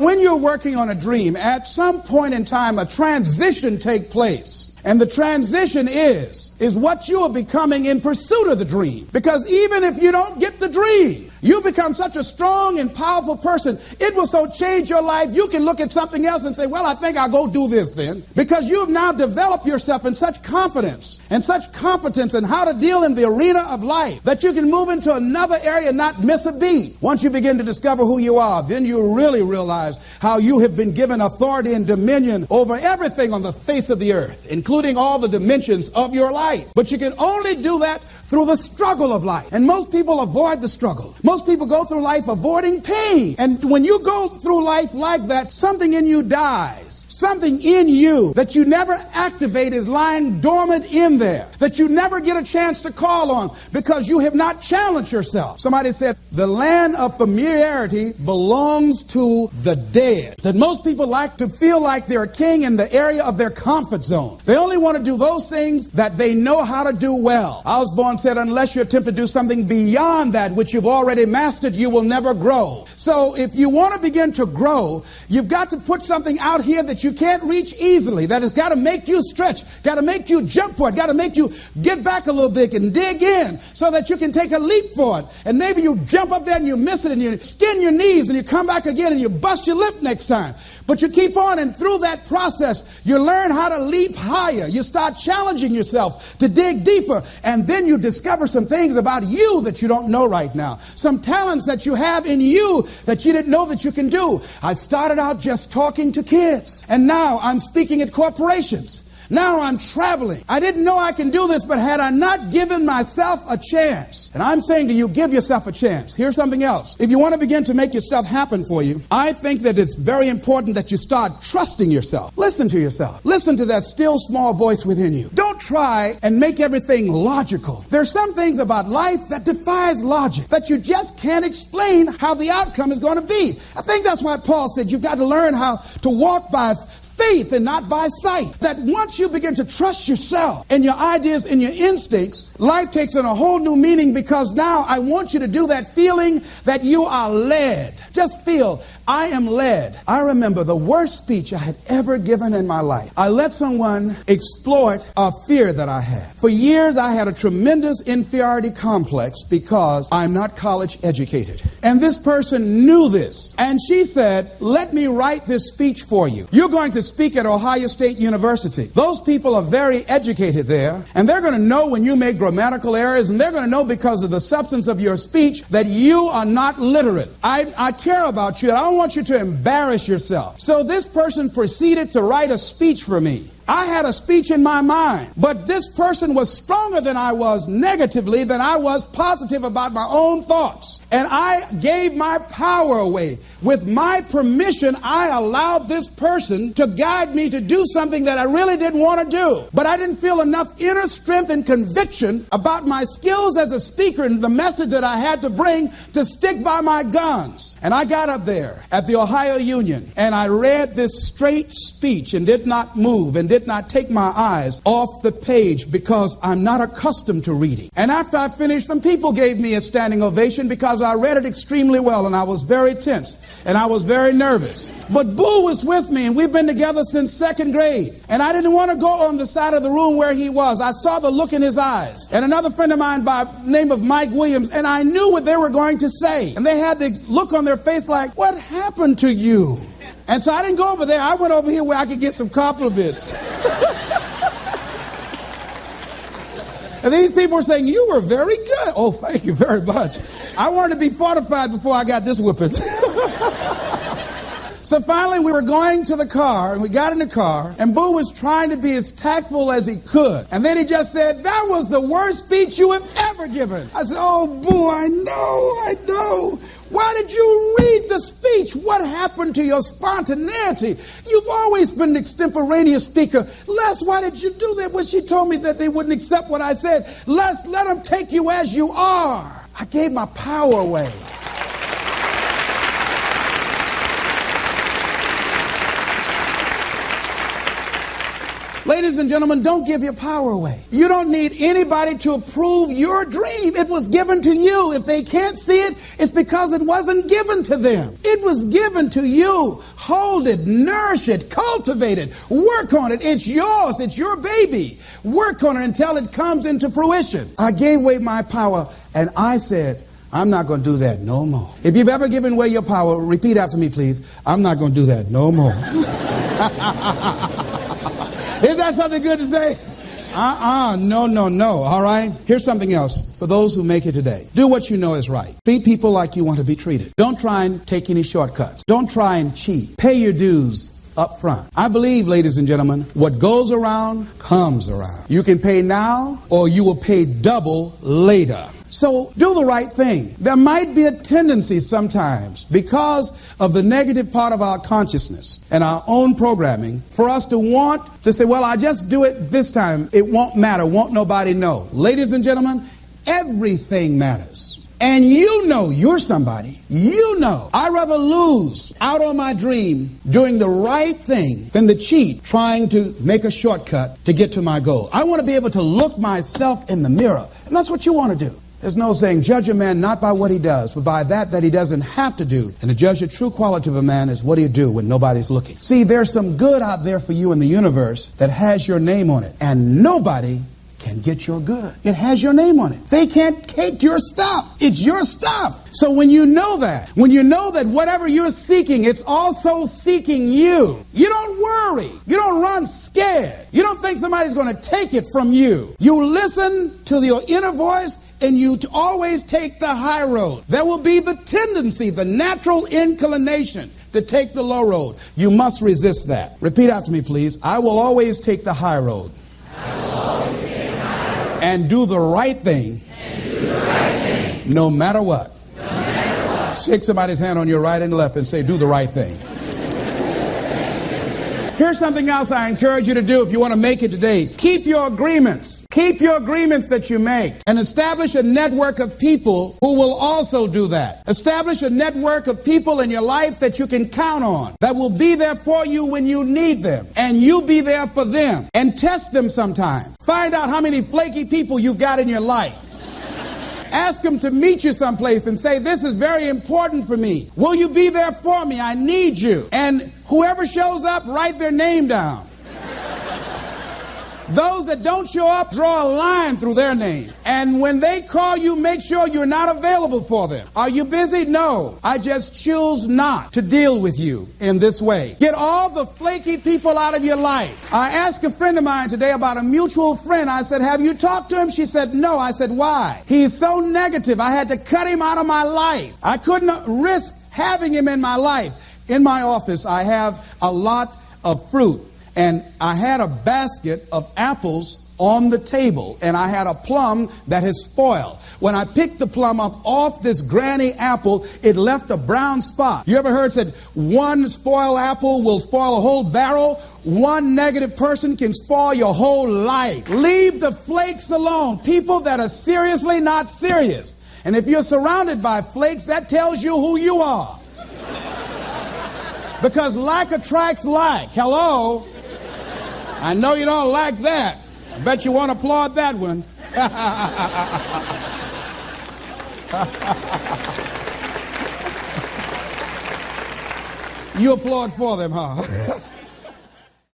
when you're working on a dream, at some point in time, a transition takes place. And the transition is what you are becoming in pursuit of the dream. Because even if you don't get the dream, you become such a strong and powerful person. It will so change your life, you can look at something else and say, well, I think I'll go do this then. Because you have now developed yourself in such confidence and such competence in how to deal in the arena of life that you can move into another area and not miss a beat. Once you begin to discover who you are, then you really realize how you have been given authority and dominion over everything on the face of the earth, including all the dimensions of your life. But you can only do that through the struggle of life. And most people avoid the struggle. Most people go through life avoiding pain. And when you go through life like that, something in you dies. Something in you that you never activate is lying dormant in there, that you never get a chance to call on because you have not challenged yourself. Somebody said, the land of familiarity belongs to the dead. That most people like to feel like they're a king in the area of their comfort zone. They only want to do those things that they know how to do well. Osborne said, unless you attempt to do something beyond that which you've already mastered, you will never grow. So if you want to begin to grow, you've got to put something out here that you can't reach easily, that has got to make you stretch, got to make you jump for it, got to make you get back a little bit and dig in so that you can take a leap for it. And maybe you jump up there and you miss it and you skin your knees and you come back again and you bust your lip next time. But you keep on, and through that process, you learn how to leap higher. You start challenging yourself to dig deeper, and then you discover some things about you that you don't know right now. Some talents that you have in you that you didn't know that you can do. I started out just talking to kids, and now I'm speaking at corporations. Now I'm traveling. I didn't know I can do this, but had I not given myself a chance, and I'm saying to you, give yourself a chance. Here's something else. If you want to begin to make your stuff happen for you, I think that it's very important that you start trusting yourself. Listen to yourself. Listen to that still small voice within you. Don't try and make everything logical. There's some things about life that defies logic, that you just can't explain how the outcome is going to be. I think that's why Paul said you've got to learn how to walk by faith and not by sight. That once you begin to trust yourself and your ideas and your instincts, life takes on a whole new meaning, because now I want you to do that feeling that you are led. Just feel, I am led. I remember the worst speech I had ever given in my life. I let someone exploit a fear that I had. For years I had a tremendous inferiority complex because I'm not college educated. And this person knew this. And she said, let me write this speech for you. You're going to speak at Ohio State University. Those people are very educated there, and they're going to know when you make grammatical errors, and they're going to know because of the substance of your speech that you are not literate. I care about you, and I don't want you to embarrass yourself. So this person proceeded to write a speech for me. I had a speech in my mind, but this person was stronger than I was negatively than I was positive about my own thoughts. And I gave my power away. With my permission, I allowed this person to guide me to do something that I really didn't want to do. But I didn't feel enough inner strength and conviction about my skills as a speaker and the message that I had to bring to stick by my guns. And I got up there at the Ohio Union, and I read this straight speech and did not move and did not take my eyes off the page, because I'm not accustomed to reading. And after I finished, some people gave me a standing ovation because I read it extremely well, and I was very tense and I was very nervous. But Boo was with me, and we've been together since second grade. And I didn't want to go on the side of the room where he was. I saw the look in his eyes. And another friend of mine by the name of Mike Williams, and I knew what they were going to say. And they had the look on their face like, what happened to you? And so I didn't go over there. I went over here where I could get some compliments. And these people were saying, you were very good. Oh, thank you very much. I wanted to be fortified before I got this whipping. So finally we were going to the car, and we got in the car, and Boo was trying to be as tactful as he could. And then he just said, that was the worst speech you have ever given. I said, oh, Boo, I know. Why did you read the speech? What happened to your spontaneity? You've always been an extemporaneous speaker. Les, why did you do that? When she told me that they wouldn't accept what I said, Les, let them take you as you are. I gave my power away. Ladies and gentlemen, don't give your power away. You don't need anybody to approve your dream. It was given to you. If they can't see it, it's because it wasn't given to them. It was given to you. Hold it, nourish it, cultivate it, work on it. It's yours. It's your baby. Work on it until it comes into fruition. I gave away my power, and I said, I'm not going to do that no more. If you've ever given away your power, repeat after me, please. I'm not going to do that no more. Isn't that something good to say? No. All right? Here's something else for those who make it today. Do what you know is right. Treat people like you want to be treated. Don't try and take any shortcuts. Don't try and cheat. Pay your dues up front. I believe, ladies and gentlemen, what goes around comes around. You can pay now or you will pay double later. So do the right thing. There might be a tendency sometimes, because of the negative part of our consciousness and our own programming, for us to want to say, well, I just do it this time. It won't matter. Won't nobody know. Ladies and gentlemen, everything matters. And you know you're somebody. You know. I'd rather lose out on my dream doing the right thing than to cheat trying to make a shortcut to get to my goal. I want to be able to look myself in the mirror. And that's what you want to do. There's no saying, judge a man not by what he does, but by that he doesn't have to do. And to judge the true quality of a man is what do you do when nobody's looking. See, there's some good out there for you in the universe that has your name on it. And nobody can get your good. It has your name on it. They can't take your stuff. It's your stuff. So when you know that whatever you're seeking, it's also seeking you. You don't worry. You don't run scared. You don't think somebody's going to take it from you. You listen to your inner voice, and you always take the high road. There will be the tendency, the natural inclination to take the low road. You must resist that. Repeat after me, please. I will always take the high road. I will always take the high road. And do the right thing. No matter what. No matter what. Shake somebody's hand on your right and left and say, do the right thing. Here's something else I encourage you to do if you want to make it today. Keep your agreements. Keep your agreements that you make and establish a network of people who will also do that. Establish a network of people in your life that you can count on, that will be there for you when you need them, and you be there for them. And test them sometimes. Find out how many flaky people you've got in your life. Ask them to meet you someplace and say, this is very important for me. Will you be there for me? I need you. And whoever shows up, write their name down. Those that don't show up, draw a line through their name. And when they call you, make sure you're not available for them. Are you busy? No. I just choose not to deal with you in this way. Get all the flaky people out of your life. I asked a friend of mine today about a mutual friend. I said, have you talked to him? She said, no. I said, why? He's so negative. I had to cut him out of my life. I couldn't risk having him in my life. In my office, I have a lot of fruit. And I had a basket of apples on the table, and I had a plum that had spoiled. When I picked the plum up off this granny apple, it left a brown spot. You ever heard said one spoiled apple will spoil a whole barrel? One negative person can spoil your whole life. Leave the flakes alone. People that are seriously not serious. And if you're surrounded by flakes, that tells you who you are. Because like attracts like. Hello? I know you don't like that. I bet you won't applaud that one. You applaud for them, huh?